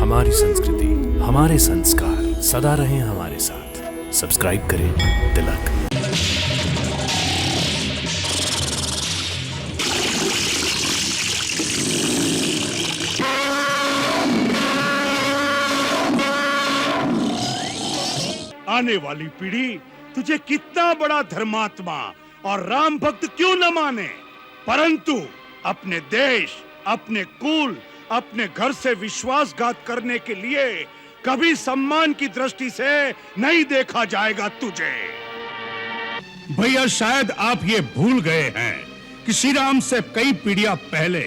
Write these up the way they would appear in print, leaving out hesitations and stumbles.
हमारी संस्कृति, हमारे संस्कार सदा रहें हमारे साथ। सब्सक्राइब करें तिलक। आने वाली पीढ़ी तुझे कितना बड़ा धर्मात्मा और राम भक्त क्यों न माने, परंतु अपने देश, अपने कुल, अपने घर से विश्वासघात करने के लिए कभी सम्मान की दृष्टि से नहीं देखा जाएगा तुझे। भैया शायद आप ये भूल गए हैं कि श्री राम से कई पीढ़ियां पहले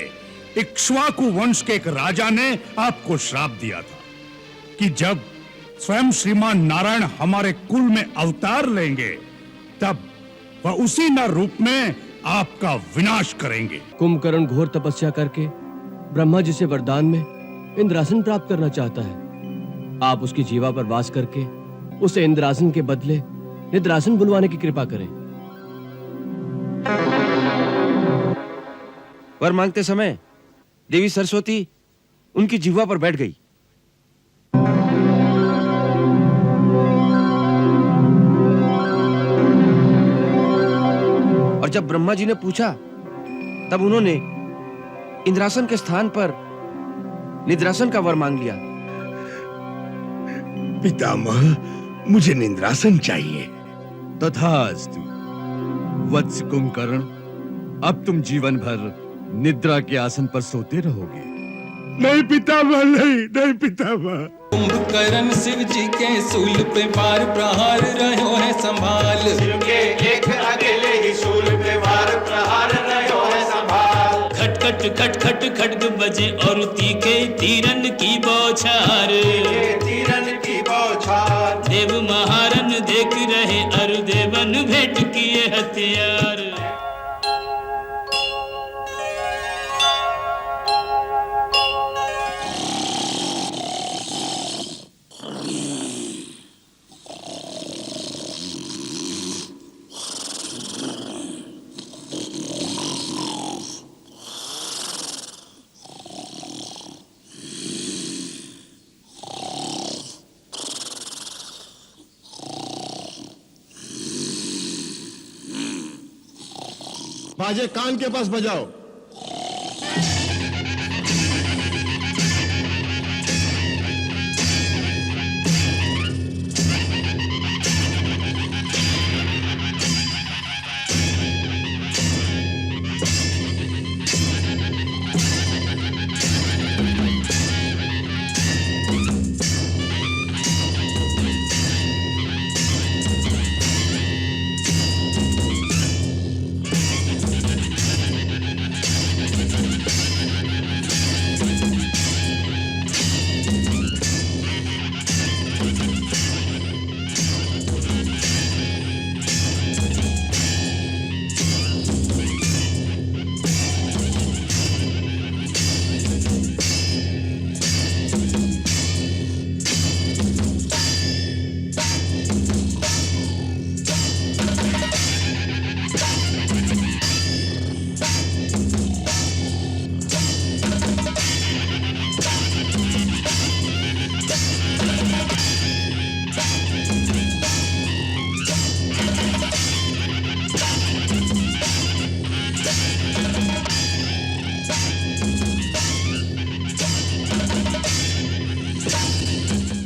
इक्ष्वाकु वंश के एक राजा ने आपको श्राप दिया था कि जब स्वयं श्रीमान नारायण हमारे कुल में अवतार लेंगे तब वह उसी न रूप में आपका विनाश करेंगे। कुंभकर्ण घोर तपस्या करके ब्रह्मा जी से वरदान में इंद्रासन प्राप्त करना चाहता है। आप उसकी जीवा पर वास करके उसे इंद्रासन के बदले निद्रासन बुलवाने की कृपा करें। वर मांगते समय देवी सरस्वती उनकी जिह्वा पर बैठ गई। और जब ब्रह्मा जी ने पूछा तब उन्होंने इंद्रासन के स्थान पर निद्रासन का वर मांग लिया। पितामह, मुझे निद्रासन चाहिए। तथास्तु वत्स कुंभकर्ण, अब तुम जीवन भर निद्रा के आसन पर सोते रहोगे। नहीं पितामह, नहीं पितामह। कुंभकर्ण शिव जी के सूल पे वार प्रहार रहो है संभाल। शिव के एक अकेले ही सूल पे वार प्रहार रहो है संभाल। खट खट खट खट खड्ग बजे और तीखे तीरन की बौछार। तीरन की बौछार। देव महारन देख रहे अरु देवन भेंट किए हथियार। बाजे कान के पास बजाओ।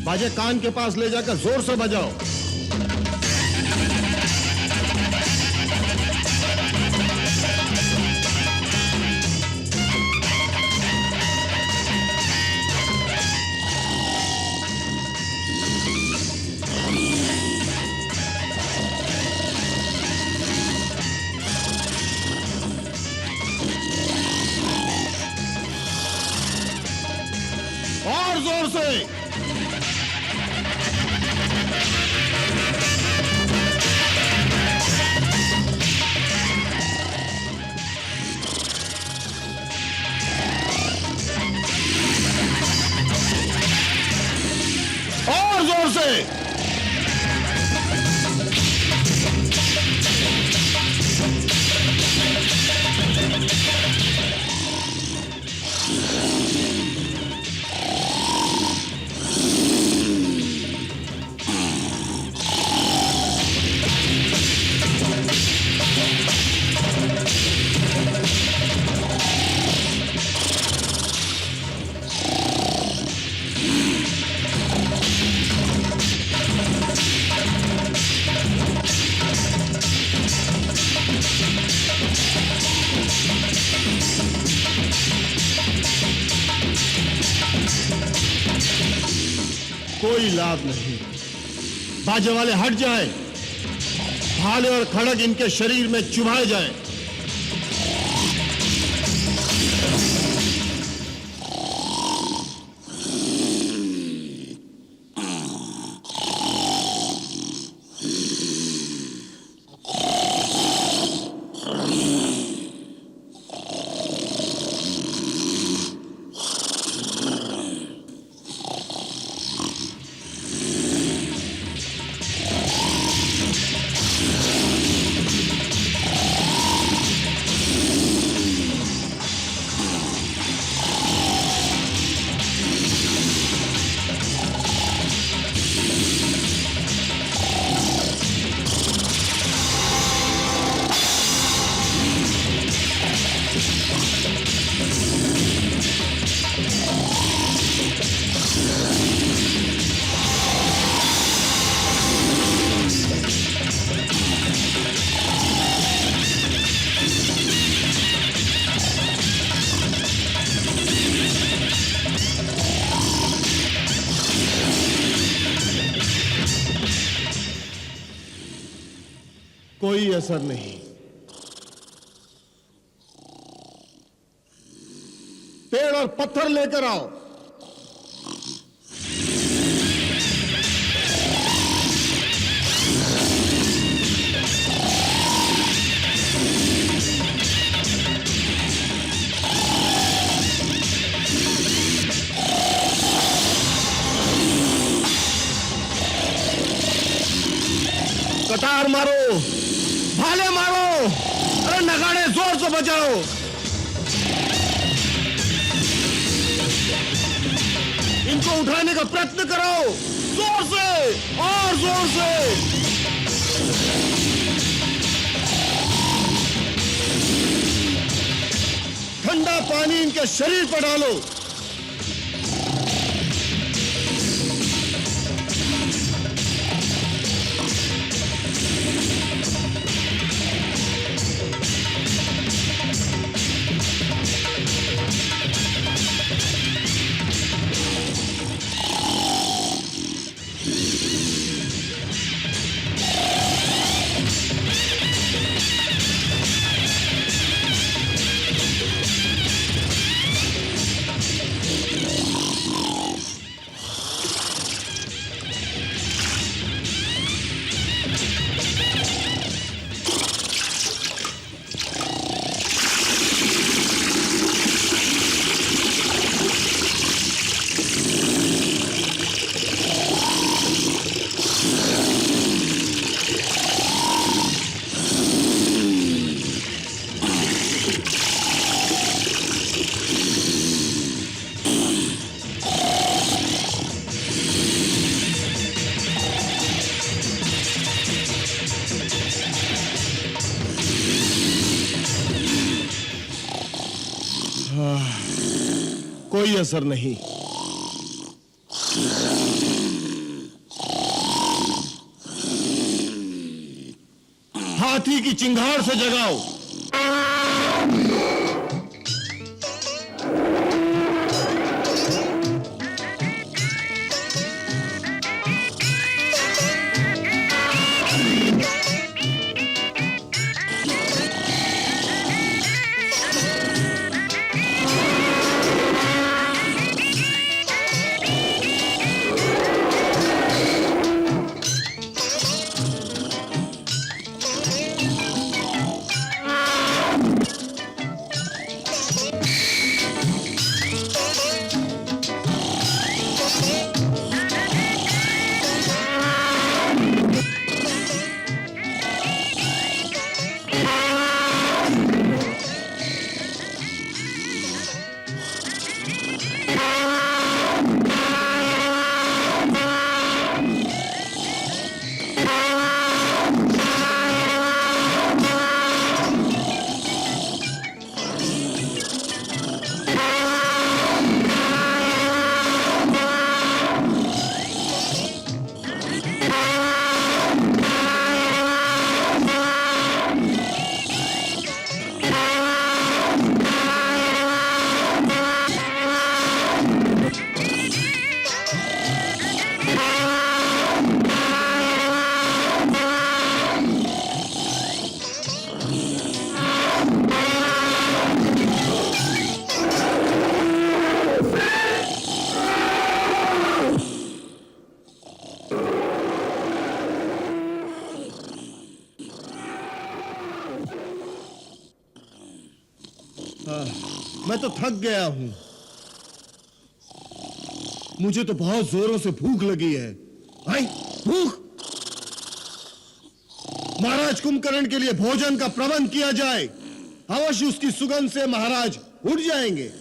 बाजे कान के पास ले जाकर जोर से बजाओ। और जोर से। और जोर से। कोई लाभ नहीं। बाजे वाले हट जाए, भाले और खड़ग इनके शरीर में चुभाए जाए। कोई असर नहीं। पेड़ और पत्थर लेकर आओ। कतार मारो, भाले मारो, अरे नगाड़े जोर से बजाओ। इनको उठाने का प्रयत्न करो, जोर से और जोर से। ठंडा पानी इनके शरीर पर डालो। कोई असर नहीं। हाथी की चिंगार से जगाओ। मैं तो थक गया हूं। मुझे तो बहुत जोरों से भूख लगी है। भाई भूख। महाराज कुंभकर्ण के लिए भोजन का प्रबंध किया जाए। अवश्य उसकी सुगंध से महाराज उठ जाएंगे।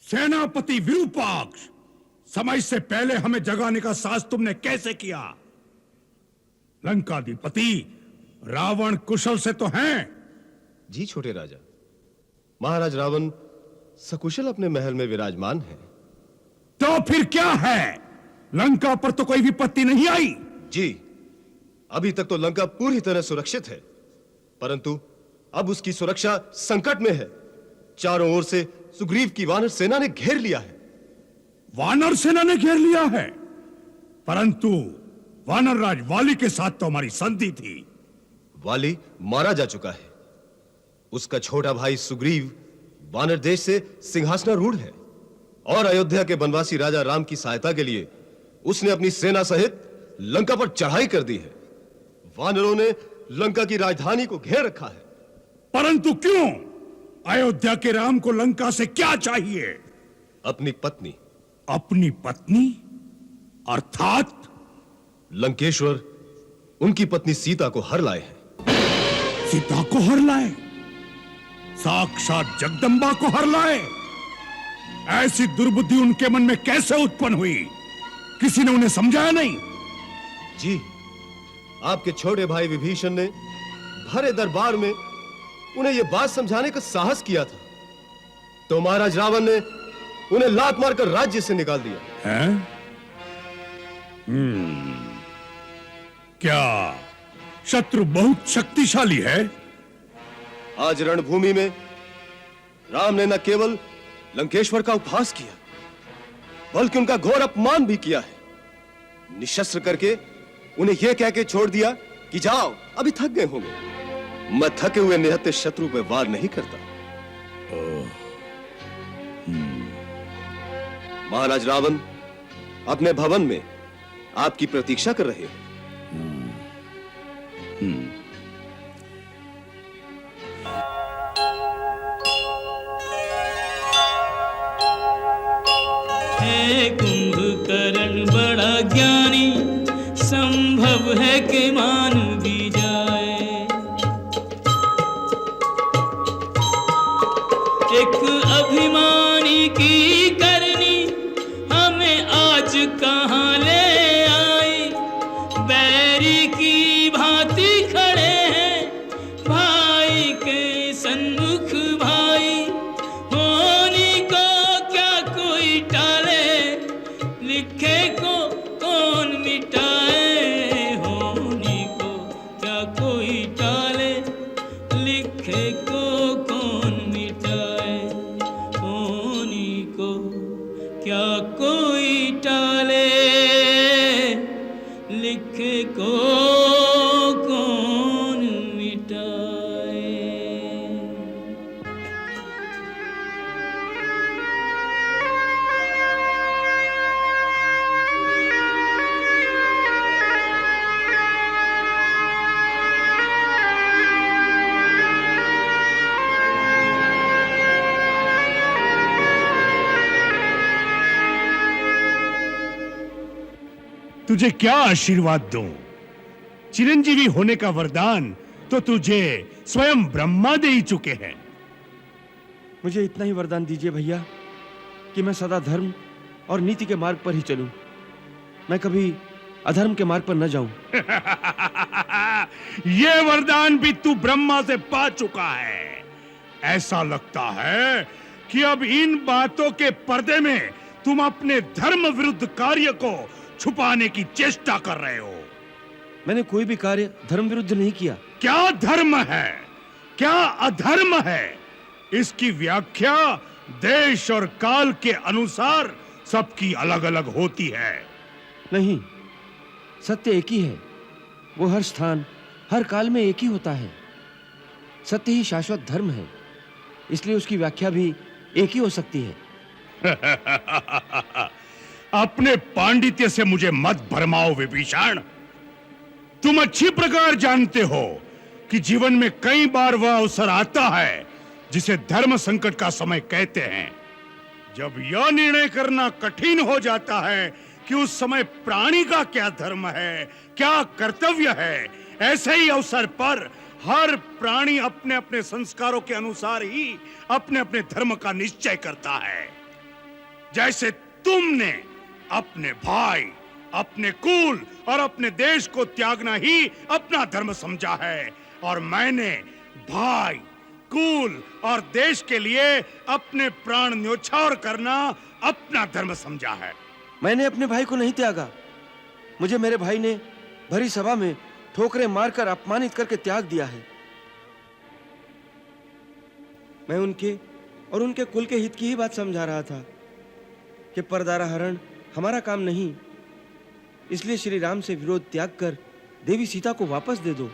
सेनापति विरूपाक्ष, समय से पहले हमें जगाने का साहस तुमने कैसे किया? लंकाधिपति रावण कुशल से तो हैं? जी छोटे राजा, महाराज रावण सकुशल अपने महल में विराजमान हैं। तो फिर क्या है? लंका पर तो कोई विपत्ति नहीं आई। जी, अभी तक तो लंका पूरी तरह सुरक्षित है, परंतु अब उसकी सुरक्षा संकट में है। चारों ओर से सुग्रीव की वानर सेना ने घेर लिया है। वानर सेना ने घेर लिया है, परंतु वानर राज वाली के साथ तो हमारी संधि थी। वाली मारा जा चुका है। उसका छोटा भाई सुग्रीव वानर देश से सिंहासनारूढ़ है और अयोध्या के बनवासी राजा राम की सहायता के लिए उसने अपनी सेना सहित लंका पर चढ़ाई कर दी है। वानरों ने लंका की राजधानी को घेर रखा है। परंतु क्यों? अयोध्या के राम को लंका से क्या चाहिए? अपनी पत्नी। अपनी पत्नी अर्थात लंकेश्वर उनकी पत्नी सीता को हर लाए हैं। सीता को हर लाए? साक्षात जगदंबा को हर लाए? ऐसी दुर्बुद्धि उनके मन में कैसे उत्पन्न हुई? किसी ने उन्हें समझाया नहीं? जी, आपके छोटे भाई विभीषण ने भरे दरबार में उन्हें यह बात समझाने का साहस किया था, तो महाराज रावण ने उन्हें लात मारकर राज्य से निकाल दिया। हैं? क्या शत्रु बहुत शक्तिशाली है? आज रणभूमि में राम ने न केवल लंकेश्वर का उपहास किया, बल्कि उनका घोर अपमान भी किया है। निशस्त्र करके उन्हें यह कह के छोड़ दिया कि जाओ, अभी थक गए होंगे। मैं थके हुए निहत्थे शत्रु पर वार नहीं करता। महाराज रावण अपने भवन में आपकी प्रतीक्षा कर रहे हैं। है कुंभकर्ण बड़ा ज्ञानी, संभव है कि मान भी जाए। एक अभिमानी की करनी हमें आज कहाँ ले आई। बैरी की भांति खड़े हैं भाई के सन्मुख भाई। होनी को क्या कोई टाले, लिखे को कौन मिटाए। होनी को क्या कोई टाले, लिखे को कौन मिटाए। होनी को क्या कोई टाले, लिखे को कौन मिटाए। तुझे क्या आशीर्वाद दूं? चिरंजीवी होने का वरदान तो तुझे स्वयं ब्रह्मा दे ही चुके हैं। मुझे इतना ही वरदान दीजिए भैया कि मैं सदा धर्म और नीति के मार्ग पर ही चलूं। मैं कभी अधर्म के मार्ग पर न जाऊं। ये वरदान भी तू ब्रह्मा से पा चुका है। ऐसा लगता है कि अब इन बातों के पर्दे में तुम अपने धर्म विरुद्ध कार्य को छुपाने की चेष्टा कर रहे हो। मैंने कोई भी कार्य धर्म विरुद्ध नहीं किया। क्या धर्म है, क्या अधर्म है, इसकी व्याख्या देश और काल के अनुसार सबकी अलग अलग होती है। नहीं, सत्य एक ही है। वो हर स्थान हर काल में एक ही होता है। सत्य ही शाश्वत धर्म है, इसलिए उसकी व्याख्या भी एक ही हो सकती है। अपने पांडित्य से मुझे मत भरमाओ विभीषण। तुम अच्छी प्रकार जानते हो कि जीवन में कई बार वह अवसर आता है जिसे धर्म संकट का समय कहते हैं। जब यह निर्णय करना कठिन हो जाता है कि उस समय प्राणी का क्या धर्म है, क्या कर्तव्य है, ऐसे ही अवसर पर हर प्राणी अपने अपने संस्कारों के अनुसार ही अपने अपने धर्म का निश्चय करता है। जैसे तुमने अपने भाई, अपने कुल और अपने देश को त्यागना ही अपना धर्म समझा है, और मैंने भाई, कुल और देश के लिए अपने प्राण न्योछावर करना अपना धर्म समझा है। मैंने अपने भाई को नहीं त्यागा। मुझे मेरे भाई ने भरी सभा में ठोकरें मारकर अपमानित करके त्याग दिया है। मैं उनके और उनके कुल के हित की ही बात समझा रहा था कि परदारा हरण हमारा काम नहीं, इसलिए श्री राम से विरोध त्याग कर देवी सीता को वापस दे दो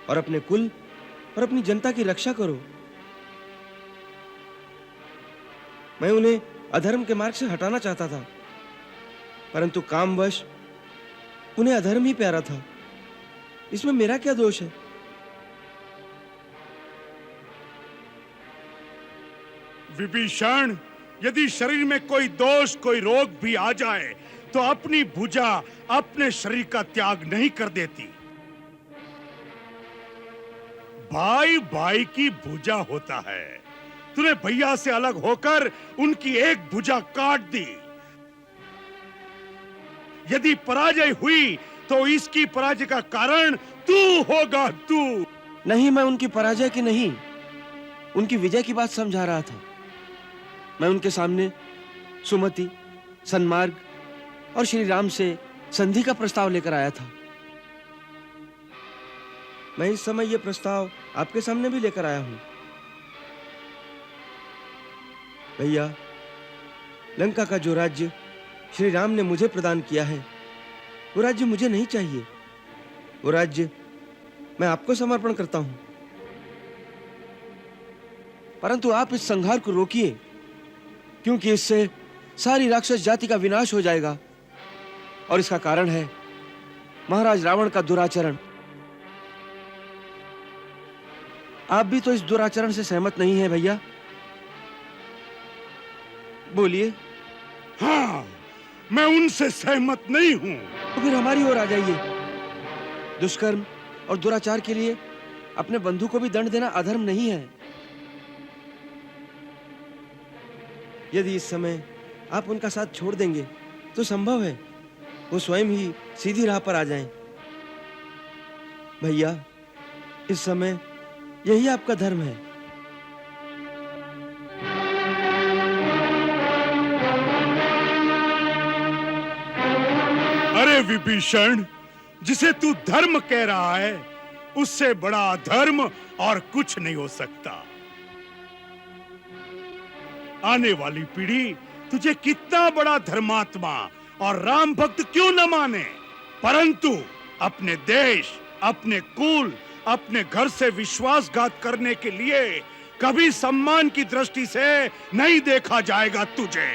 और अपने कुल और अपनी जनता की रक्षा करो। मैं उन्हें अधर्म के मार्ग से हटाना चाहता था, परंतु कामवश उन्हें अधर्म ही प्यारा था। इसमें मेरा क्या दोष है? विभीषण, यदि शरीर में कोई दोष, कोई रोग भी आ जाए तो अपनी भुजा अपने शरीर का त्याग नहीं कर देती। भाई भाई की भुजा होता है। तूने भैया से अलग होकर उनकी एक भुजा काट दी। यदि पराजय हुई तो इसकी पराजय का कारण तू होगा, तू। नहीं, मैं उनकी पराजय की नहीं, उनकी विजय की बात समझा रहा था। मैं उनके सामने सुमति, सन्मार्ग और श्री राम से संधि का प्रस्ताव लेकर आया था। मैं इस समय यह प्रस्ताव आपके सामने भी लेकर आया हूं। भैया, लंका का जो राज्य श्री राम ने मुझे प्रदान किया है, वो राज्य मुझे नहीं चाहिए। वो राज्य मैं आपको समर्पण करता हूं। परंतु आप इस संहार को रोकिए, क्योंकि इससे सारी राक्षस जाति का विनाश हो जाएगा और इसका कारण है महाराज रावण का दुराचरण। आप भी तो इस दुराचरण से सहमत नहीं है भैया? बोलिए। हाँ, मैं उनसे सहमत नहीं हूं। तो फिर हमारी ओर आ जाइए। दुष्कर्म और दुराचार के लिए अपने बंधु को भी दंड देना अधर्म नहीं है। यदि इस समय आप उनका साथ छोड़ देंगे तो संभव है वो स्वयं ही सीधी राह पर आ जाएं। भैया, इस समय यही आपका धर्म है। अरे विभीषण, जिसे तू धर्म कह रहा है, उससे बड़ा अधर्म और कुछ नहीं हो सकता। आने वाली पीढ़ी तुझे कितना बड़ा धर्मात्मा और राम भक्त क्यों न माने, परंतु अपने देश, अपने कुल, अपने घर से विश्वासघात करने के लिए कभी सम्मान की दृष्टि से नहीं देखा जाएगा तुझे।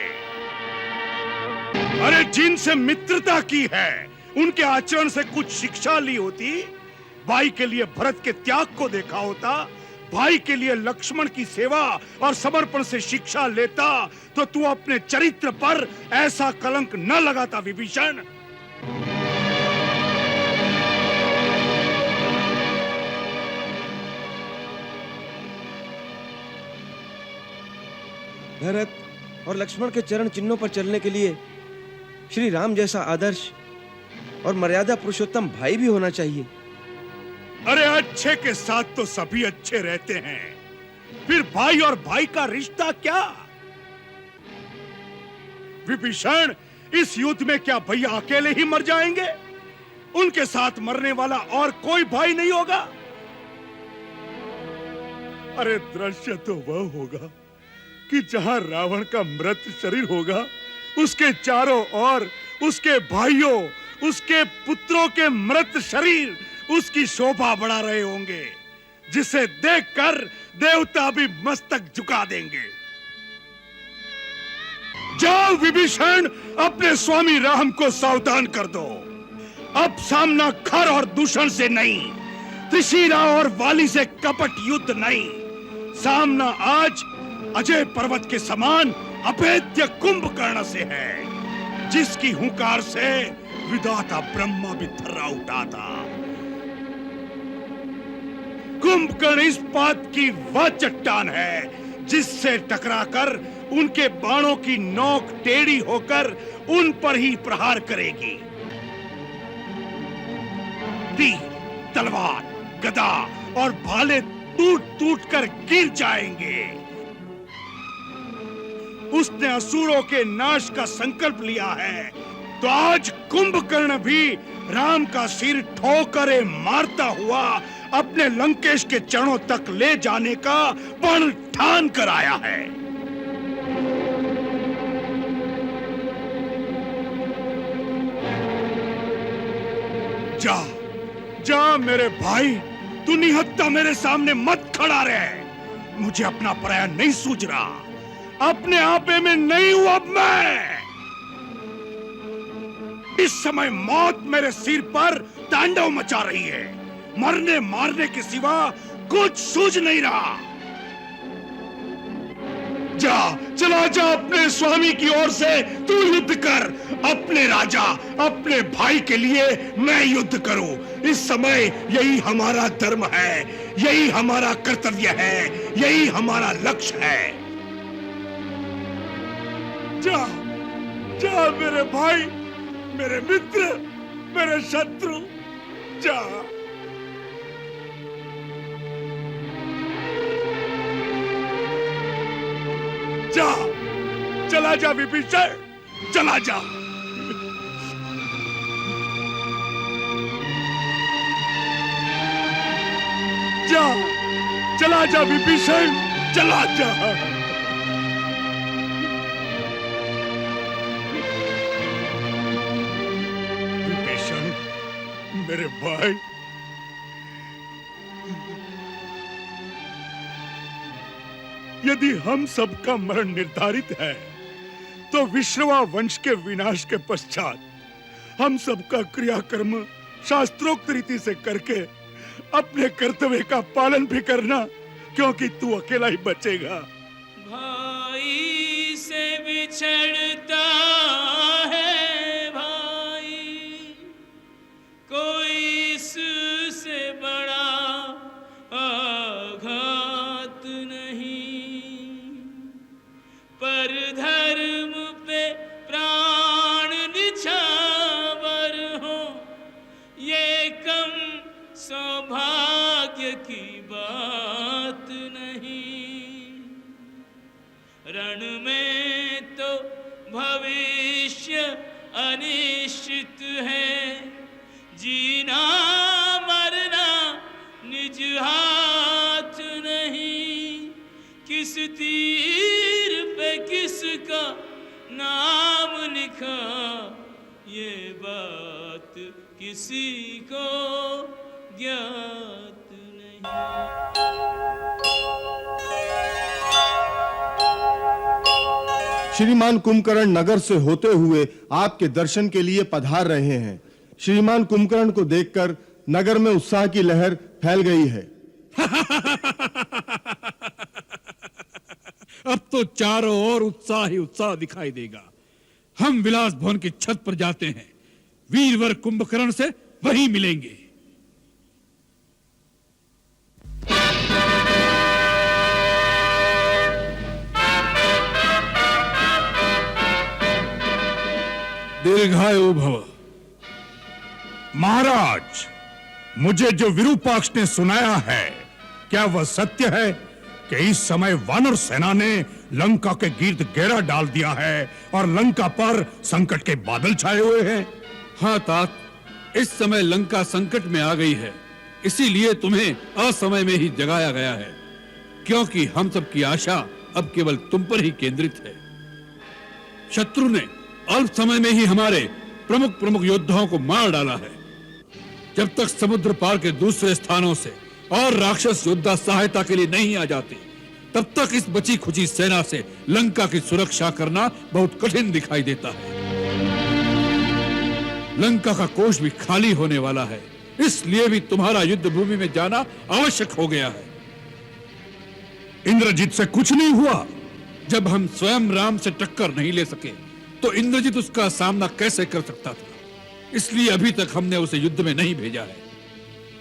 अरे जिनसे मित्रता की है, उनके आचरण से कुछ शिक्षा ली होती, भाई के लिए भरत के त्याग को देखा होता, भाई के लिए लक्ष्मण की सेवा और समर्पण से शिक्षा लेता, तो तू अपने चरित्र पर ऐसा कलंक न लगाता विभीषण। भरत और लक्ष्मण के चरण चिन्हों पर चलने के लिए श्री राम जैसा आदर्श और मर्यादा पुरुषोत्तम भाई भी होना चाहिए। अरे अच्छे के साथ तो सभी अच्छे रहते हैं, फिर भाई और भाई का रिश्ता क्या? विभीषण, इस युद्ध में क्या भैया अकेले ही मर जाएंगे? उनके साथ मरने वाला और कोई भाई नहीं होगा? अरे दृश्य तो वह होगा कि जहां रावण का मृत शरीर होगा, उसके चारों ओर उसके भाइयों, उसके पुत्रों के मृत शरीर उसकी शोभा बढ़ा रहे होंगे, जिसे देखकर देवता भी मस्तक झुका देंगे। जाओ विभीषण, अपने स्वामी राम को सावधान कर दो। अब सामना खर और दूषण से नहीं, त्रिशिरा और वाली से कपट युद्ध नहीं, सामना आज अजय पर्वत के समान अभेद्य कुंभकर्ण से है, जिसकी हुंकार से विधाता ब्रह्मा भी थर्रा उठा था। कुंभकर्ण इस बात की वह चट्टान है जिससे टकराकर उनके बाणों की नोक टेढ़ी होकर उन पर ही प्रहार करेगी। तीर, तलवार, गदा और भाले टूट टूट कर गिर जाएंगे। उसने असुरों के नाश का संकल्प लिया है, तो आज कुंभकर्ण भी राम का सिर ठोकरे मारता हुआ अपने लंकेश के चरणों तक ले जाने का पण ठान कर आया है। जा जा मेरे भाई, तू निहत्था मेरे सामने मत खड़ा रहे। मुझे अपना पराया नहीं सूझ रहा, अपने आपे में नहीं हूं अब मैं। इस समय मौत मेरे सिर पर तांडव मचा रही है, मरने मारने के सिवा कुछ सूझ नहीं रहा। जा, चला जा अपने स्वामी की ओर से तू युद्ध कर। अपने राजा, अपने भाई के लिए मैं युद्ध करूं। इस समय यही हमारा धर्म है, यही हमारा कर्तव्य है, यही हमारा लक्ष्य है। जा, जा मेरे भाई, मेरे मित्र, मेरे शत्रु, जा। जा, चला जा विभीषण, चला जा। जा, चला जा विभीषण, चला जा। विभीषण, मेरे भाई, यदि हम सबका मरण निर्धारित है, तो विश्रवा वंश के विनाश के पश्चात हम सबका क्रियाकर्म शास्त्रोक्त रीति से करके अपने कर्तव्य का पालन भी करना, क्योंकि तू अकेला ही बचेगा। भाई से बिछड़ता है भाई, कोई इससे बड़ा आघात नहीं। पर धर्म पे प्राण निछावर हो, ये कम सौभाग्य की बात नहीं। रण में तो भविष्य अनिश्चित है, जीना मरना निज हाथ नहीं। किस तीर पे किसका नाम लिखा, ये बात किसी को ज्ञात नहीं। श्रीमान कुंभकर्ण नगर से होते हुए आपके दर्शन के लिए पधार रहे हैं। श्रीमान कुंभकर्ण को देखकर नगर में उत्साह की लहर फैल गई है। अब तो चारों ओर उत्साह ही उत्साह दिखाई देगा। हम विलास भवन की छत पर जाते हैं, वीरवर कुंभकर्ण से वहीं मिलेंगे। दीर्घायु भव। महाराज, मुझे जो विरूपाक्ष ने सुनाया है, क्या वह सत्य है कि इस समय वानर सेना ने लंका के गिर्द घेरा डाल दिया है और लंका पर संकट के बादल छाए हुए हैं? हाँ तात, इस समय लंका संकट में आ गई है, इसीलिए तुम्हें असमय में ही जगाया गया है, क्योंकि हम सब की आशा अब केवल तुम पर ही केंद्रित है। शत्रु ने अल्प समय में ही हमारे प्रमुख योद्धाओं को मार डाला है। जब तक समुद्र पार के दूसरे स्थानों से और राक्षस योद्धा सहायता के लिए नहीं आ जाते, तब तक इस बची खुची सेना से लंका की सुरक्षा करना बहुत कठिन दिखाई देता है। लंका का कोष भी खाली होने वाला है, इसलिए भी तुम्हारा युद्ध भूमि में जाना आवश्यक हो गया है। इंद्रजीत से कुछ नहीं हुआ? जब हम स्वयं राम से टक्कर नहीं ले सके, तो इंद्रजीत उसका सामना कैसे कर सकता था? इसलिए अभी तक हमने उसे युद्ध में नहीं भेजा है।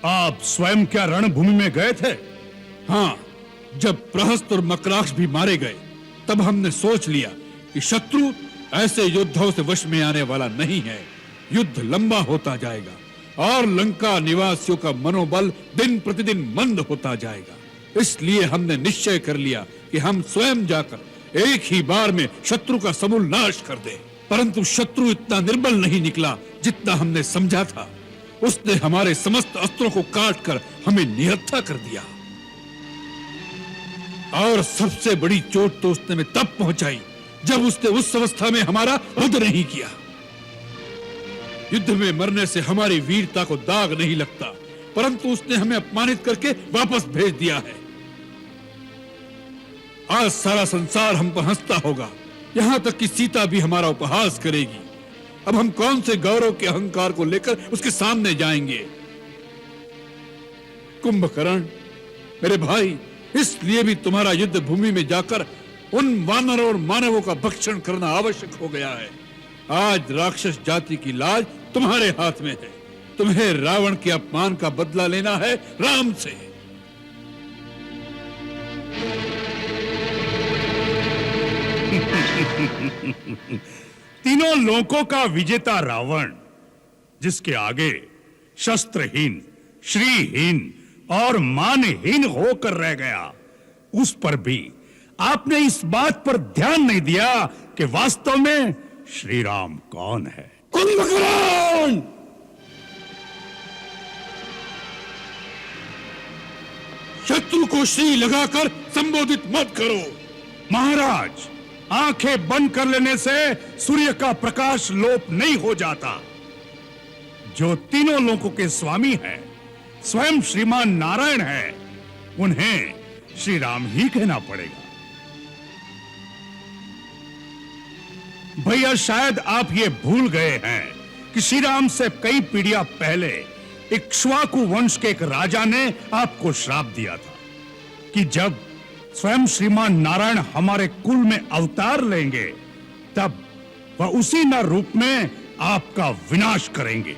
आप स्वयं क्या रणभूमि में गए थे? हाँ, जब प्रहस्त और मकराक्ष भी मारे गए, तब हमने सोच लिया कि शत्रु ऐसे योद्धाओं से वश में आने वाला नहीं है। युद्ध लंबा होता जाएगा और लंका निवासियों का मनोबल दिन प्रतिदिन मंद होता जाएगा। इसलिए हमने निश्चय कर लिया कि हम स्वयं जाकर एक ही बार में शत्रु का समूल नाश कर दें। परंतु शत्रु इतना निर्बल नहीं निकला जितना हमने समझा था। उसने हमारे समस्त अस्त्रों को काटकर हमें निहत्था कर दिया। और सबसे बड़ी चोट तो उसने में तब पहुंचाई जब उसने उस अवस्था में हमारा वध नहीं किया। युद्ध में मरने से हमारी वीरता को दाग नहीं लगता, परंतु उसने हमें अपमानित करके वापस भेज दिया है। आज सारा संसार हम पर हंसता होगा, यहां तक कि सीता भी हमारा उपहास करेगी। अब हम कौन से गौरव के अहंकार को लेकर उसके सामने जाएंगे? कुंभकर्ण मेरे भाई, इसलिए भी तुम्हारा युद्ध भूमि में जाकर उन वानरों और मानवों का भक्षण करना आवश्यक हो गया है। आज राक्षस जाति की लाज तुम्हारे हाथ में है। तुम्हें रावण के अपमान का बदला लेना है राम से। तीनों लोकों का विजेता रावण, जिसके आगे शस्त्रहीन, श्रीहीन और मानहीन होकर रह गया, उस पर भी आपने इस बात पर ध्यान नहीं दिया कि वास्तव में श्री राम कौन है। कुंभकर्ण! शत्रु को श्री लगाकर संबोधित मत करो। महाराज, आंखें बंद कर लेने से सूर्य का प्रकाश लोप नहीं हो जाता। जो तीनों लोकों के स्वामी हैं, स्वयं श्रीमान नारायण है, उन्हें श्री राम ही कहना पड़ेगा। भैया, शायद आप ये भूल गए हैं कि श्री राम से कई पीढ़ियां पहले इक्ष्वाकु वंश के एक राजा ने आपको श्राप दिया था कि जब स्वयं श्रीमान नारायण हमारे कुल में अवतार लेंगे, तब वह उसी न रूप में आपका विनाश करेंगे।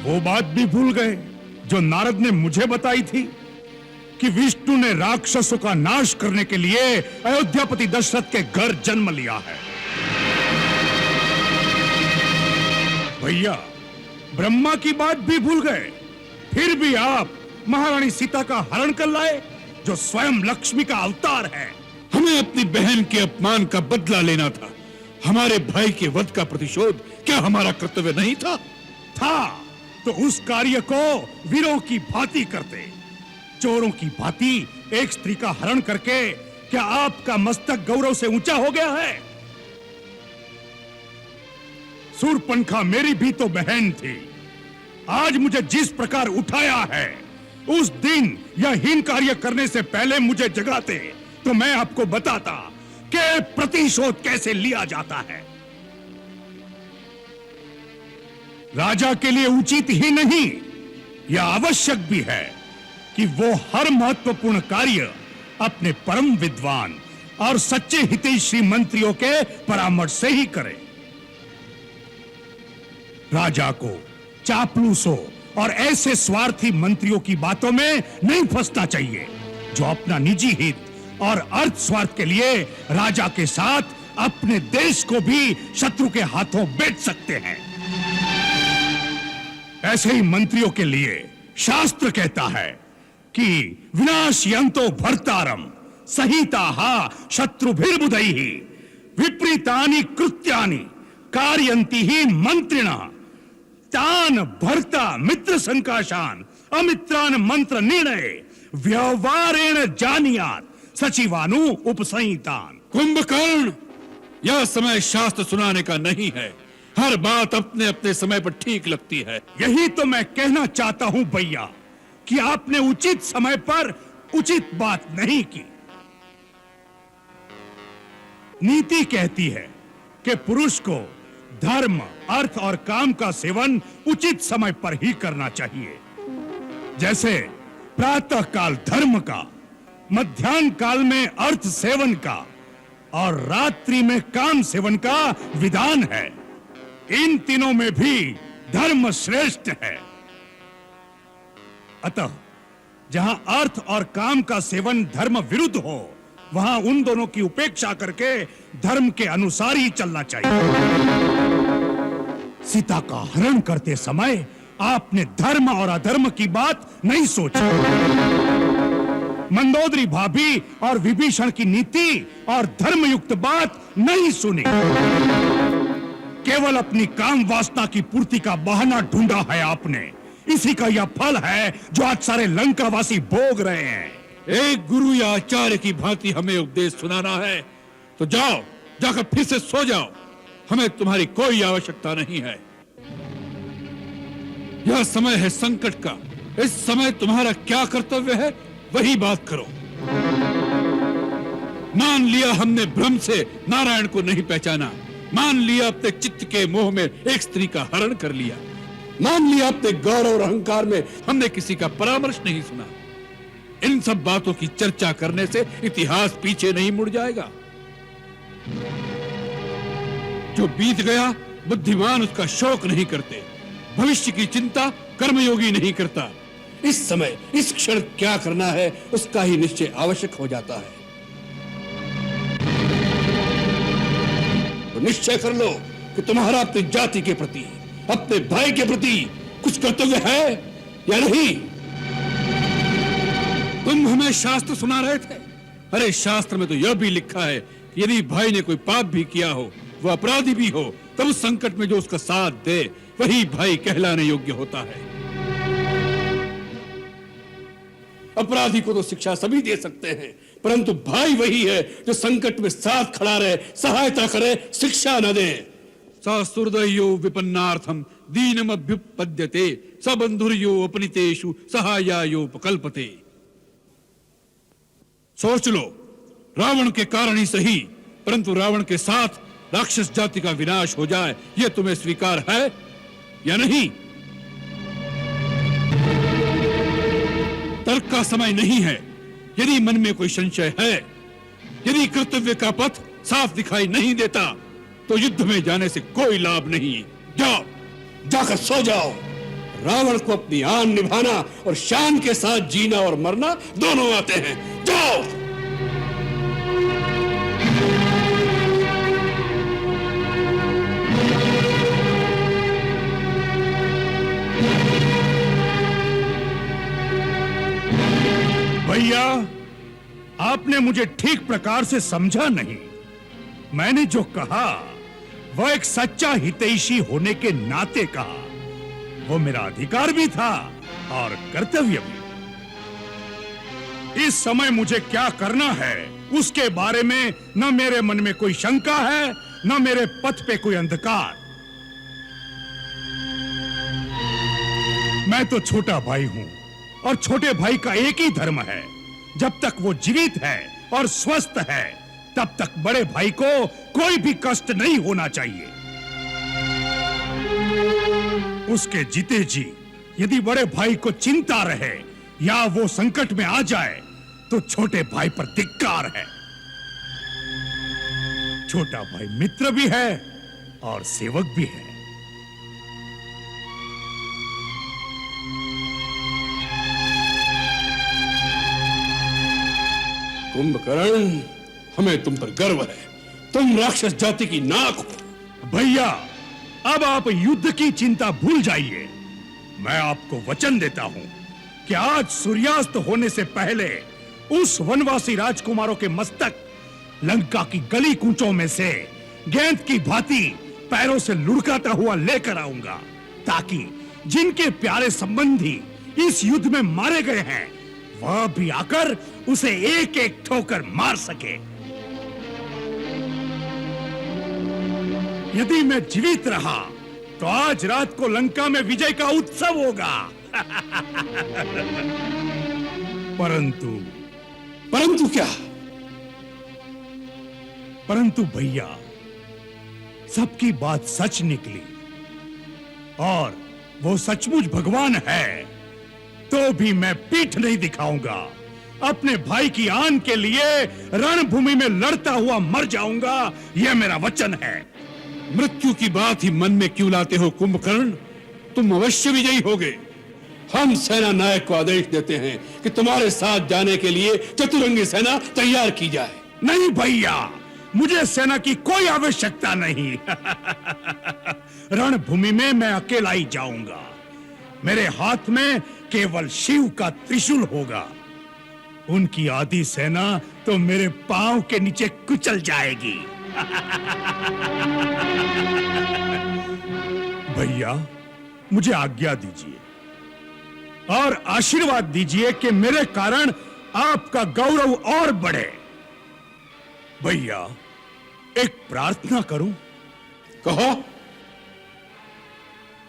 वो बात भी भूल गए जो नारद ने मुझे बताई थी कि विष्णु ने राक्षसों का नाश करने के लिए अयोध्यापति दशरथ के घर जन्म लिया है। भैया, ब्रह्मा की बात भी भूल गए, फिर भी आप महारानी सीता का हरण कर लाए, जो स्वयं लक्ष्मी का अवतार है। हमें अपनी बहन के अपमान का बदला लेना था। हमारे भाई के वध का प्रतिशोध क्या हमारा कर्तव्य नहीं था? तो उस कार्य को वीरों की भांति करते। चोरों की भांति एक स्त्री का हरण करके क्या आपका मस्तक गौरव से ऊंचा हो गया है? सूर्पणखा मेरी भी तो बहन थी। आज मुझे जिस प्रकार उठाया है, उस दिन यह हीन कार्य करने से पहले मुझे जगाते तो मैं आपको बताता कि प्रतिशोध कैसे लिया जाता है। राजा के लिए उचित ही नहीं, यह आवश्यक भी है कि वो हर महत्वपूर्ण कार्य अपने परम विद्वान और सच्चे हितैषी मंत्रियों के परामर्श से ही करे। राजा को चापलूसों और ऐसे स्वार्थी मंत्रियों की बातों में नहीं फंसना चाहिए जो अपना निजी हित और अर्थ स्वार्थ के लिए राजा के साथ अपने देश को भी शत्रु के हाथों बेच सकते हैं। ऐसे ही मंत्रियों के लिए शास्त्र कहता है कि विनाशयन्तो भर्तारम सहिताहा शत्रुभिर्बुधैः विपरीतानि कृत्यानि कारयन्ति हि मंत्रिणः तान भर्ता मित्र संकाशान अमित्रान मंत्र निर्णय व्यवहारेण जानियात सचिवानु उपसंहितान। कुंभकर्ण, यह समय शास्त्र सुनाने का नहीं है। हर बात अपने अपने समय पर ठीक लगती है। यही तो मैं कहना चाहता हूं भैया कि आपने उचित समय पर उचित बात नहीं की। नीति कहती है कि पुरुष को धर्म, अर्थ और काम का सेवन उचित समय पर ही करना चाहिए। जैसे प्रातः काल धर्म का, मध्याह्न काल में अर्थ सेवन का और रात्रि में काम सेवन का विधान है। इन तीनों में भी धर्म श्रेष्ठ है। अतः जहां अर्थ और काम का सेवन धर्म विरुद्ध हो, वहां उन दोनों की उपेक्षा करके धर्म के अनुसार ही चलना चाहिए। सीता का हरण करते समय आपने धर्म और अधर्म की बात नहीं सोची। मंदोदरी भाभी और विभीषण की नीति और धर्मयुक्त बात नहीं सुनी। केवल अपनी काम वासना की पूर्ति का बहाना ढूंढा है आपने। इसी का यह फल है जो आज सारे लंकावासी भोग रहे हैं। एक गुरु या आचार्य की भांति हमें उपदेश सुनाना है तो जाओ, जाकर फिर से सो जाओ। हमें तुम्हारी कोई आवश्यकता नहीं है। यह समय है संकट का। इस समय तुम्हारा क्या कर्तव्य है वही बात करो। मान लिया हमने भ्रम से नारायण को नहीं पहचाना, मान लिया अपने चित्त के मोह में एक स्त्री का हरण कर लिया, मान लिया अपने गौरव और अहंकार में हमने किसी का परामर्श नहीं सुना। इन सब बातों की चर्चा करने से इतिहास पीछे नहीं मुड़ जाएगा। जो बीत गया बुद्धिमान उसका शोक नहीं करते, भविष्य की चिंता कर्मयोगी नहीं करता। इस समय इस क्षण क्या करना है उसका ही निश्चय आवश्यक हो जाता है। तो निश्चय कर लो कि तुम्हारा अपनी जाति के प्रति, अपने भाई के प्रति कुछ कर्तव्य है या नहीं। तुम हमें शास्त्र सुना रहे थे। अरे शास्त्र में तो यह भी लिखा है कि यदि भाई ने कोई पाप भी किया हो, वह अपराधी भी हो, तब उस संकट में जो उसका साथ दे वही भाई कहलाने योग्य होता है। अपराधी को तो शिक्षा सभी दे सकते हैं, परंतु भाई वही है जो संकट में साथ खड़ा रहे, सहायता करे, शिक्षा न दे। सहृदयो विपन्नार्थम दीनमभ्युपद्यते सबंधुर्यो अपनितेषु सहायायोपकल्पते। सोच लो, रावण के कारण ही सही, परंतु रावण के साथ राक्षस जाति का विनाश हो जाए, यह तुम्हें स्वीकार है या नहीं? तर्क का समय नहीं है। यदि मन में कोई संशय है, यदि कर्तव्य का पथ साफ दिखाई नहीं देता, तो युद्ध में जाने से कोई लाभ नहीं। जाओ, जाकर सो जाओ। रावण को अपनी आन निभाना और शान के साथ जीना और मरना दोनों आते हैं। जाओ। भैया, आपने मुझे ठीक प्रकार से समझा नहीं। मैंने जो कहा वह एक सच्चा हितैषी होने के नाते कहा। वो मेरा अधिकार भी था और कर्तव्य भी। इस समय मुझे क्या करना है उसके बारे में न मेरे मन में कोई शंका है, न मेरे पथ पे कोई अंधकार। मैं तो छोटा भाई हूं और छोटे भाई का एक ही धर्म है। जब तक वो जीवित है और स्वस्थ है, तब तक बड़े भाई को कोई भी कष्ट नहीं होना चाहिए। उसके जीते जी यदि बड़े भाई को चिंता रहे या वो संकट में आ जाए, तो छोटे भाई पर धिक्कार है। छोटा भाई मित्र भी है और सेवक भी है। कुंभकर्ण, हमें तुम पर गर्व है। तुम राक्षस जाति की नाक हो। भैया, अब आप युद्ध की चिंता भूल जाइए। मैं आपको वचन देता हूं कि आज सूर्यास्त होने से पहले उस वनवासी राजकुमारों के मस्तक लंका की गली कूचों में से गेंद की भांति पैरों से लुढ़काता हुआ लेकर आऊंगा, ताकि जिनके प्यारे संबंधी इस युद्ध में मारे गए हैं, वह भी आकर उसे एक एक ठोकर मार सके। यदि मैं जीवित रहा तो आज रात को लंका में विजय का उत्सव होगा। परंतु क्या? परंतु भैया, सबकी बात सच निकली और वो सचमुच भगवान है, तो भी मैं पीठ नहीं दिखाऊंगा। अपने भाई की आन के लिए रणभूमि में लड़ता हुआ मर जाऊंगा, यह मेरा वचन है। मृत्यु की बात ही मन में क्यों लाते हो कुंभकर्ण? तुम अवश्य विजयी होगे। हम सेना नायक को आदेश देते हैं कि तुम्हारे साथ जाने के लिए चतुरंगी सेना तैयार की जाए। नहीं भैया, मुझे सेना की कोई आवश्यकता नहीं। रणभूमि में मैं अकेला ही जाऊंगा। मेरे हाथ में केवल शिव का त्रिशूल होगा। उनकी आधी सेना तो मेरे पांव के नीचे कुचल जाएगी। भैया, मुझे आज्ञा दीजिए और आशीर्वाद दीजिए कि मेरे कारण आपका गौरव और बढ़े। भैया, एक प्रार्थना करूं? कहो।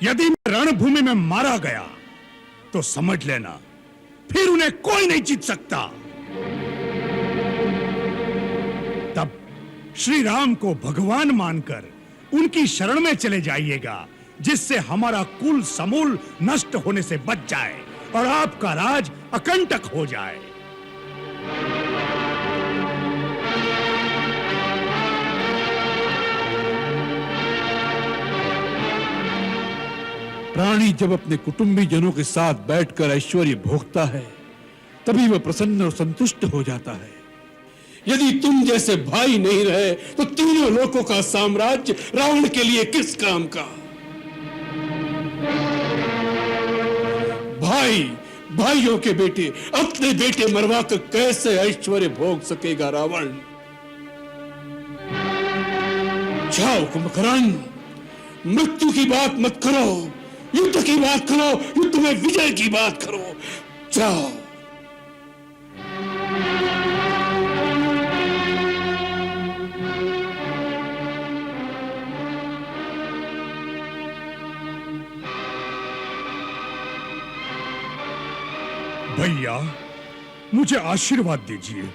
यदि मैं रणभूमि में मारा गया तो समझ लेना फिर उन्हें कोई नहीं जीत सकता। तब श्री राम को भगवान मानकर उनकी शरण में चले जाइएगा, जिससे हमारा कुल समूल नष्ट होने से बच जाए और आपका राज अकंटक हो जाए। प्राणी जब अपने कुटुंबी जनों के साथ बैठकर ऐश्वर्य भोगता है, तभी वह प्रसन्न और संतुष्ट हो जाता है। यदि तुम जैसे भाई नहीं रहे तो तीनों लोकों का साम्राज्य रावण के लिए किस काम का? भाई भाइयों के बेटे अपने बेटे मरवा कर कैसे ऐश्वर्य भोग सकेगा रावण? जाओ कुंभकर्ण, मृत्यु की बात मत करो, युद्ध की बात करो, युद्ध में विजय की बात करो। जाओ। भैया, मुझे आशीर्वाद दीजिए।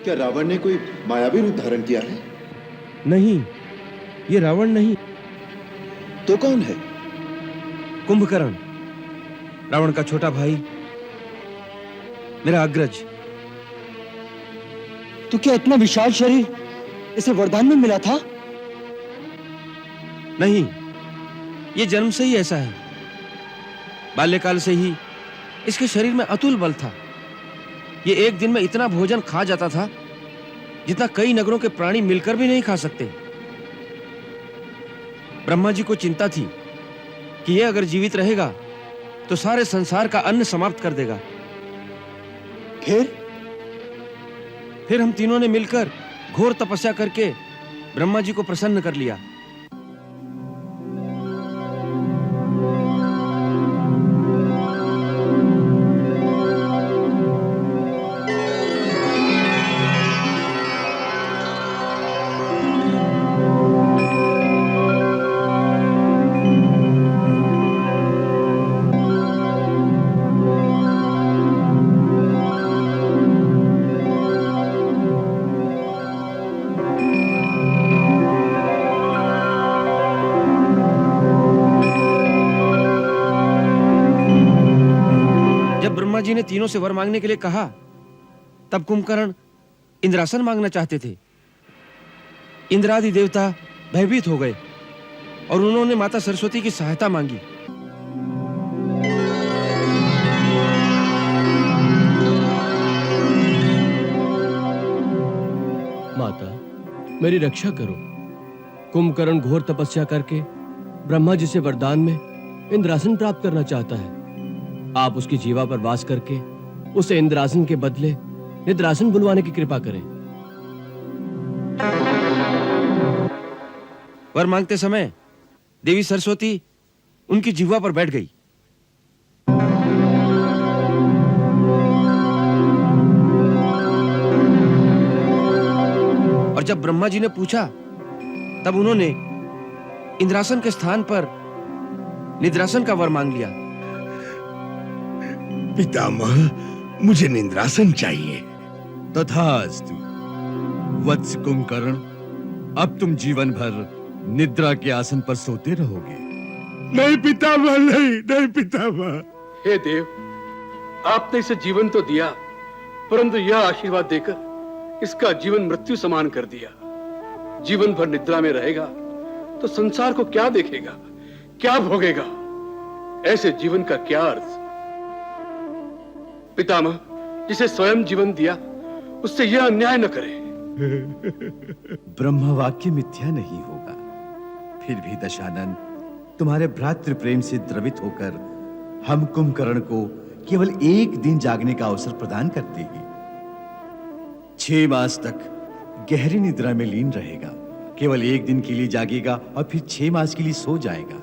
क्या रावण ने कोई मायावी रूप धारण किया है? नहीं, ये रावण नहीं। तो कौन है? कुंभकर्ण, रावण का छोटा भाई, मेरा अग्रज। तो क्या इतना विशाल शरीर इसे वरदान में मिला था? नहीं, ये जन्म से ही ऐसा है। बाल्यकाल से ही इसके शरीर में अतुल बल था। ये एक दिन में इतना भोजन खा जाता था जितना कई नगरों के प्राणी मिलकर भी नहीं खा सकते। ब्रह्मा जी को चिंता थी कि ये अगर जीवित रहेगा तो सारे संसार का अन्न समाप्त कर देगा। फिर हम तीनों ने मिलकर घोर तपस्या करके ब्रह्मा जी को प्रसन्न कर लिया। ब्रह्मा जी ने तीनों से वर मांगने के लिए कहा, तब कुंभकर्ण इंद्रासन मांगना चाहते थे। इंद्रादि देवता भयभीत हो गए और उन्होंने माता सरस्वती की सहायता मांगी। माता, मेरी रक्षा करो। कुंभकर्ण घोर तपस्या करके ब्रह्मा जी से वरदान में इंद्रासन प्राप्त करना चाहता है। आप उसकी जीवा पर वास करके उसे इंद्रासन के बदले निद्रासन बुलवाने की कृपा करें। वर मांगते समय देवी सरस्वती उनकी जिह्वा पर बैठ गई। जब ब्रह्मा जी ने पूछा तब उन्होंने इंद्रासन के स्थान पर निद्रासन का वर मांग लिया। पितामह, मुझे निद्रासन चाहिए। तथास्तु वत्स कुंभकर्ण, अब तुम जीवन भर निद्रा के आसन पर सोते रहोगे। नहीं पितामह, नहीं पितामह। हे देव, आपने इसे जीवन तो दिया, परंतु यह आशीर्वाद देकर इसका जीवन मृत्यु समान कर दिया। जीवन भर निद्रा में रहेगा तो संसार को क्या देखेगा, क्या भोगेगा? ऐसे जीवन का क्या अर्थ? पितामह, जिसे स्वयं जीवन दिया उससे यह अन्याय न करे। ब्रह्म वाक्य मिथ्या नहीं होगा। फिर भी दशानन, तुम्हारे भ्रातृ प्रेम से द्रवित होकर हम कुंभकर्ण को केवल एक दिन जागने का अवसर प्रदान करते हैं। 6 मास तक गहरी निद्रा में लीन रहेगा। केवल एक दिन के लिए जागेगा और फिर 6 मास के लिए सो जाएगा।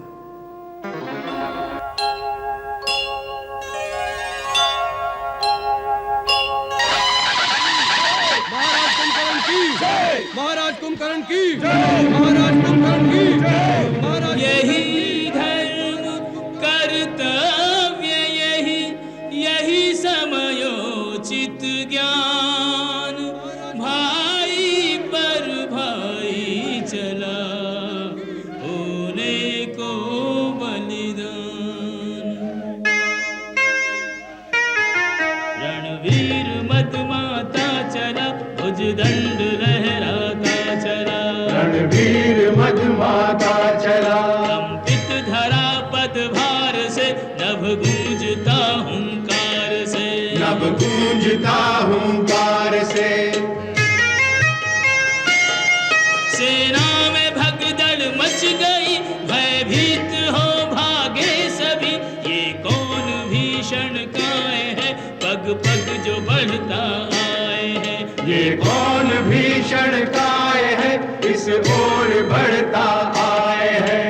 महाराज कुंभकर्ण की जय, महाराज कुंभकर्ण की जय, महाराज। यही धर्म कर्तव्य, यही समयोचित ज्ञान, भाई पर भाई चला होने को बलिदान। रणवीर मदमाता चला, भुजदंड लहराता चला। रणवीर मदमाता चला, कंपित धरा पदभार से, नभ गूंजता हुंकार से, नभ गूंजता हुंकार से। सेना में भगदड़ मच गई, भयभीत हो भागे सभी। ये कौन भीषण काय है, पग पग जो बढ़ता आए है। ये कौन भीषण काय है, इस ओर बढ़ता आए है।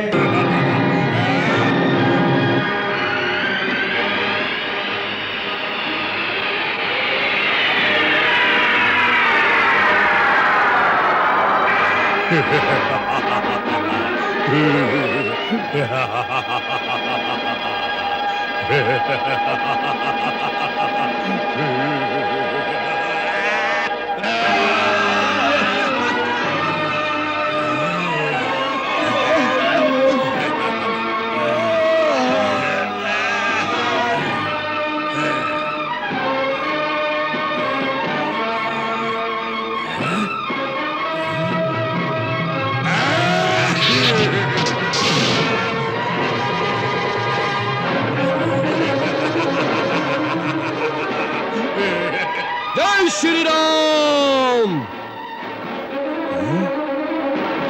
जय श्री राम,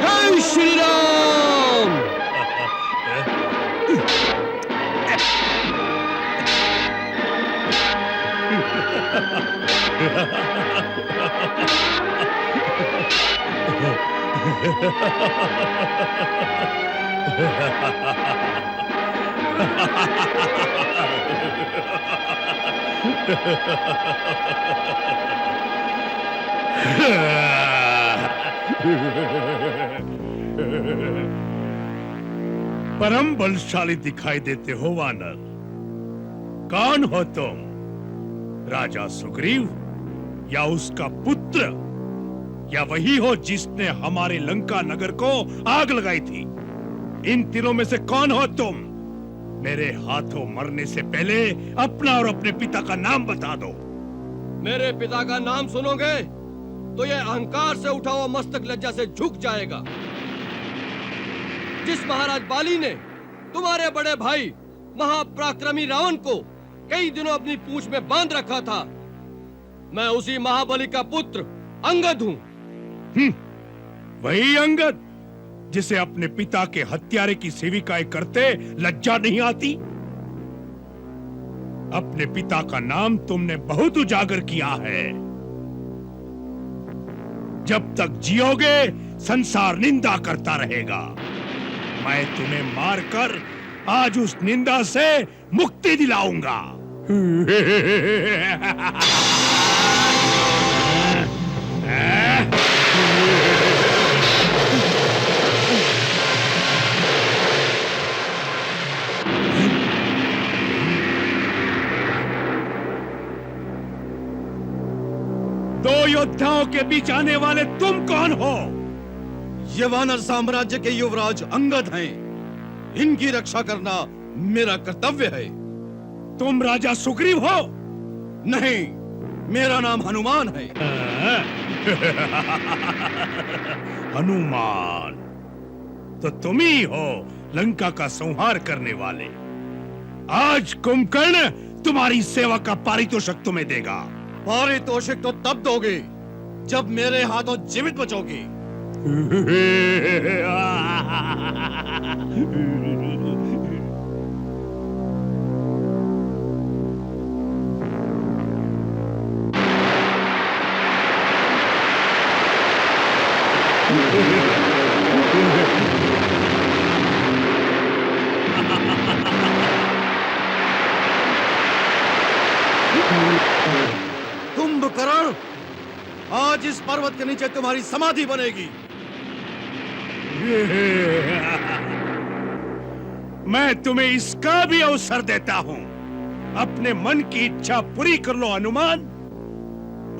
जय श्री राम। परम बलशाली दिखाई देते हो वानर। कौन हो तुम? राजा सुग्रीव या उसका पुत्र, या वही हो जिसने हमारे लंका नगर को आग लगाई थी? इन तीनों में से कौन हो तुम? मेरे हाथों मरने से पहले अपना और अपने पिता का नाम बता दो। मेरे पिता का नाम सुनोगे तो यह अहंकार से उठा हुआ मस्तक लज्जा से झुक जाएगा। जिस महाराज बाली ने तुम्हारे बड़े भाई महापराक्रमी रावण को कई दिनों अपनी पूंछ में बांध रखा था, मैं उसी महाबली का पुत्र अंगद हूं। वही अंगद जिसे अपने पिता के हत्यारे की सेविकाएं करते लज्जा नहीं आती? अपने पिता का नाम तुमने बहुत उजागर किया है। जब तक जियोगे संसार निंदा करता रहेगा। मैं तुम्हें मारकर आज उस निंदा से मुक्ति दिलाऊंगा। दो योद्धाओं के बीच आने वाले तुम कौन हो? ये वानर साम्राज्य के युवराज अंगद हैं। इनकी रक्षा करना मेरा कर्तव्य है। तुम राजा सुग्रीव हो? नहीं, मेरा नाम हनुमान है। हनुमान तो तुम ही हो लंका का संहार करने वाले। आज कुंभकर्ण तुम्हारी सेवा का पारितोषिक तुम्हें देगा। पारितोषिक तो तब दोगे जब मेरे हाथों जीवित बचोगे। कुंभकर्ण, आज इस पर्वत के नीचे तुम्हारी समाधि बनेगी। मैं तुम्हें इसका भी अवसर देता हूं। अपने मन की इच्छा पूरी कर लो हनुमान,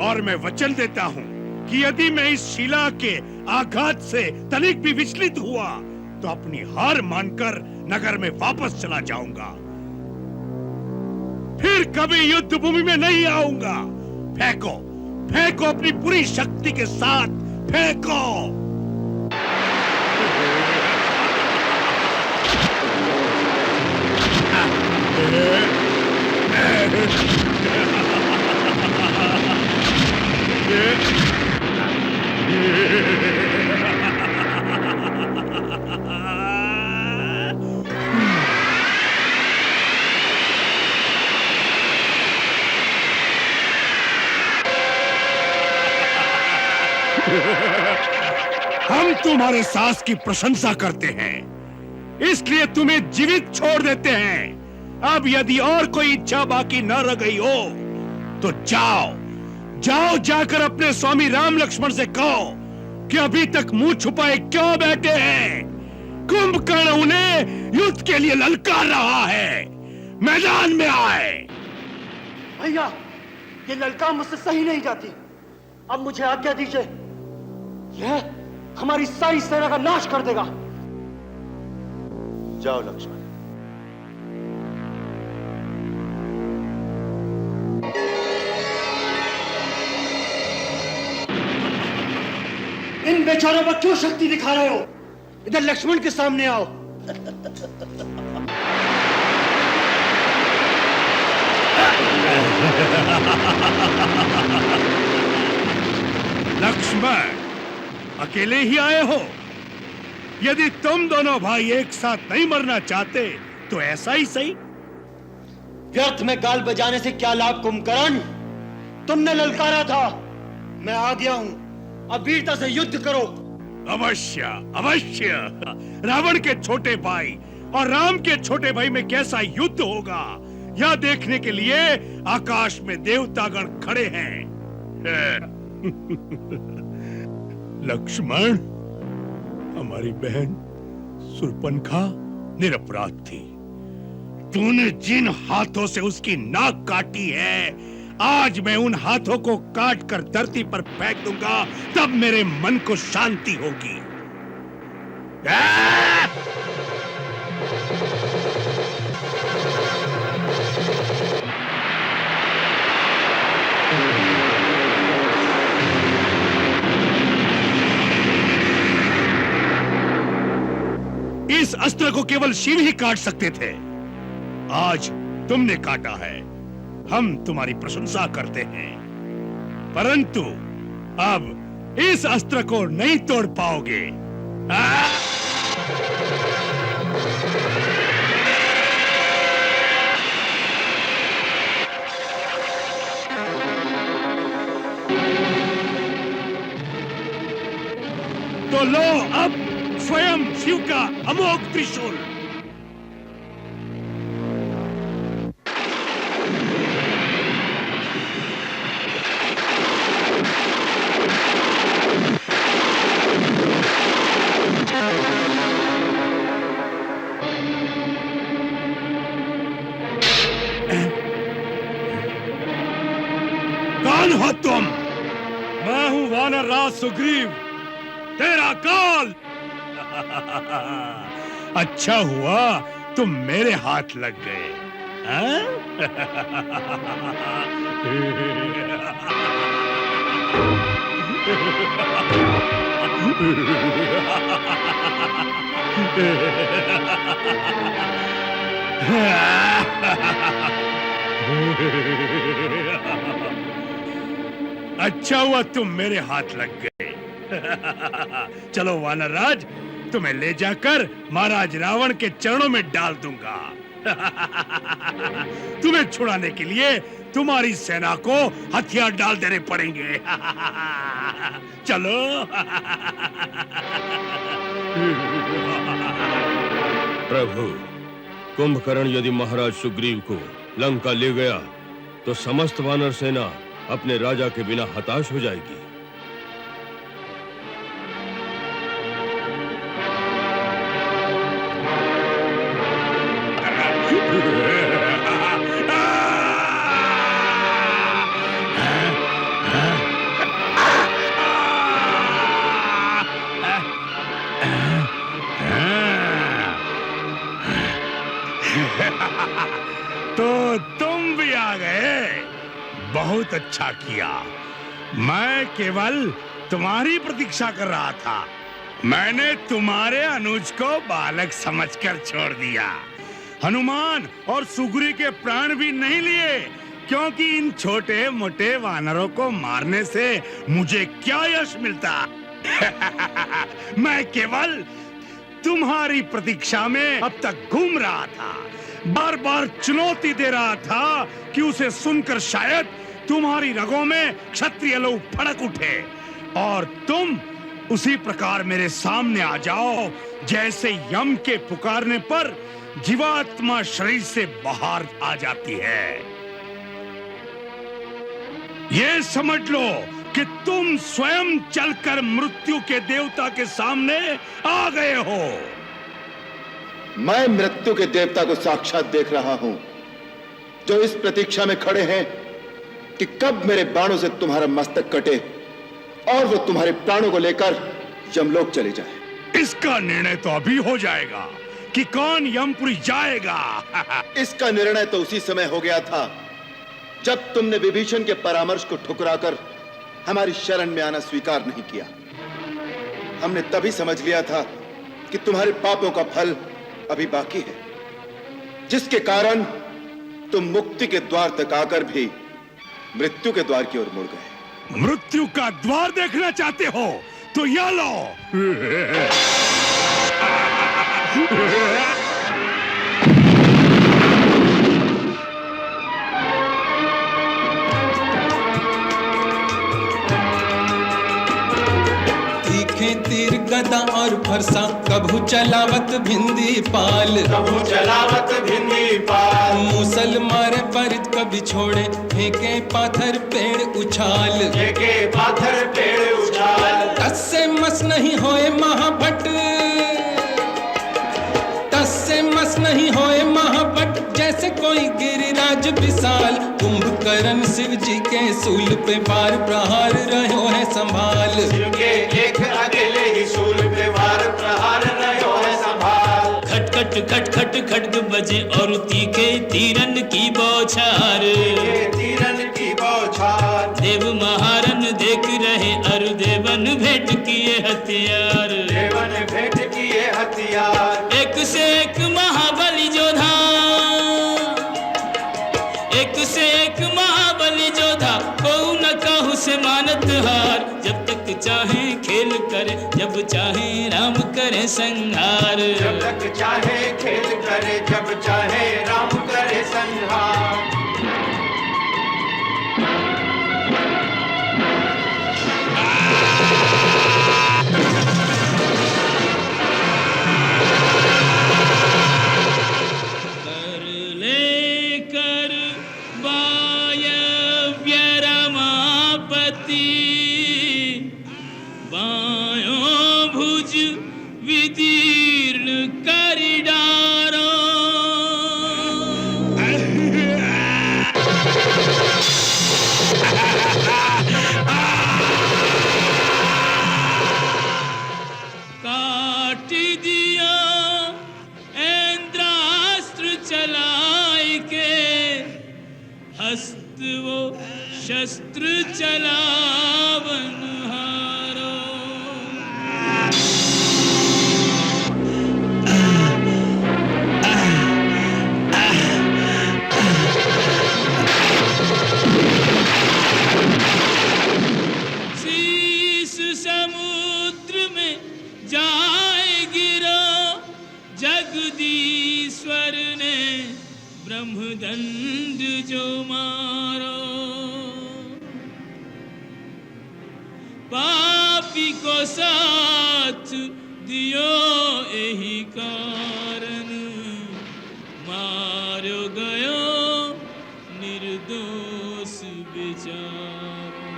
और मैं वचन देता हूं कि यदि मैं इस शिला के आघात से तनिक भी विचलित हुआ तो अपनी हार मानकर नगर में वापस चला जाऊंगा। फिर कभी युद्ध भूमि में नहीं आऊंगा। फेंको, फेंको अपनी पूरी शक्ति के साथ, फेंको। हम तुम्हारे साहस की प्रशंसा करते हैं, इसलिए तुम्हें जीवित छोड़ देते हैं। अब यदि और कोई इच्छा बाकी न रह गई हो तो जाओ, जाओ जाकर अपने स्वामी राम लक्ष्मण से कहो कि अभी तक मुंह छुपाए क्यों बैठे हैं। कुंभकर्ण उन्हें युद्ध के लिए ललकार रहा है। मैदान में आए। भैया, ये ललकार मुझसे सही नहीं जाती। अब मुझे आज्ञा दीजिए, यह हमारी सारी सेना का नाश कर देगा। जाओ लक्ष्मण। इन बेचारों पर क्यों शक्ति दिखा रहे हो? इधर लक्ष्मण के सामने आओ। लक्ष्मण, अकेले ही आए हो? यदि तुम दोनों भाई एक साथ नहीं मरना चाहते तो ऐसा ही सही। व्यर्थ में गाल बजाने से क्या लाभ कुंभकर्ण? तुमने ललकारा था, मैं आ गया हूं। अब वीरता से युद्ध करो। अवश्य, अवश्य। रावण के छोटे भाई और राम के छोटे भाई में कैसा युद्ध होगा, यह देखने के लिए आकाश में देवतागण खड़े हैं। लक्ष्मण, हमारी बहन सुर्पनखा निरपराध थी। तूने जिन हाथों से उसकी नाक काटी है, आज मैं उन हाथों को काट कर धरती पर फेंक दूंगा, तब मेरे मन को शांति होगी। इस अस्त्र को केवल शिव ही काट सकते थे। आज तुमने काटा है, हम तुम्हारी प्रशंसा करते हैं, परंतु अब इस अस्त्र को नहीं तोड़ पाओगे। तो लो अब स्वयं शिव का अमोघ त्रिशूल। कौन हो तुम? वानर राज सुग्रीव, तेरा काल। अच्छा हुआ तुम मेरे हाथ लग गए, अच्छा हुआ तुम मेरे हाथ लग गए। चलो वानरराज, तुम्हें ले जाकर महाराज रावण के चरणों में डाल दूंगा। तुम्हें छुड़ाने के लिए तुम्हारी सेना को हथियार डाल देने पड़ेंगे। चलो। प्रभु, कुंभकर्ण यदि महाराज सुग्रीव को लंका ले गया तो समस्त वानर सेना अपने राजा के बिना हताश हो जाएगी। तो तुम भी आ गए, बहुत अच्छा किया। मैं केवल तुम्हारी प्रतीक्षा कर रहा था। मैंने तुम्हारे अनुज को बालक समझकर छोड़ दिया। हनुमान और सुग्रीव के प्राण भी नहीं लिए, क्योंकि इन छोटे मोटे वानरों को मारने से मुझे क्या यश मिलता। मैं केवल तुम्हारी प्रतीक्षा में अब तक घूम रहा था, बार बार चुनौती दे रहा था कि उसे सुनकर शायद तुम्हारी रगों में क्षत्रिय लोग फड़क उठे और तुम उसी प्रकार मेरे सामने आ जाओ, जैसे यम के पुकारने पर जीवात्मा शरीर से बाहर आ जाती है। ये समझ लो कि तुम स्वयं चलकर मृत्यु के देवता के सामने आ गए हो। मैं मृत्यु के देवता को साक्षात देख रहा हूं, जो इस प्रतीक्षा में खड़े हैं कि कब मेरे बाणों से तुम्हारा मस्तक कटे और वो तुम्हारे प्राणों को लेकर यमलोक चले जाए। इसका निर्णय तो अभी हो जाएगा कि कौन यमपुरी जाएगा। इसका निर्णय तो उसी समय हो गया था जब तुमने विभीषण के परामर्श को ठुकराकर हमारी शरण में आना स्वीकार नहीं किया। हमने तभी समझ लिया था कि तुम्हारे पापों का फल अभी बाकी है, जिसके कारण तुम मुक्ति के द्वार तक आकर भी मृत्यु के द्वार की ओर मुड़ गए। मृत्यु का द्वार देखना चाहते हो तो यह लो। तीखे तीर गदा और फरसा कभू चलावत भिंदी पाल, कभू चलावत भिंदी पाल। मूसल मारे परित कभी छोड़े, फेंके पाथर पेड़ उछाल, फेंके पाथर पेड़ उछाल। तस से मस नहीं होए महाभट, तस से मस नहीं होए महाभट, जैसे कोई गिरिराज विशाल। कुंभकर्ण शिव जी के सूल पे बार प्रहार रहो है संभाल, शिव के एक अकेले ही सूल पे बार प्रहार रहो है संभाल। खट खट खट खट खड्ग बजे और तीखे तीरन की बौछार, तीरन की बौछार। देव महारन देख रहे और देवन भेंट किए हथियार, देवन भेंट किए हथियार। एक से एक महाबली जोधा, एक से एक महाबली जोधा, कहू न कहू से मानत हार। जब तक चाहे खेल करे, जब चाहे राम करे संहार, जब तक चाहे खेल करे, जब चाहे राम करे संहार। शस्त्र चलावन हारो। शीस समुद्र में जाए गिरो, जगदीश्वर ने ब्रह्मदंड जो मारो। पापी को साथ दियो यही कारण, मारो गयो निर्दोष बेचारो।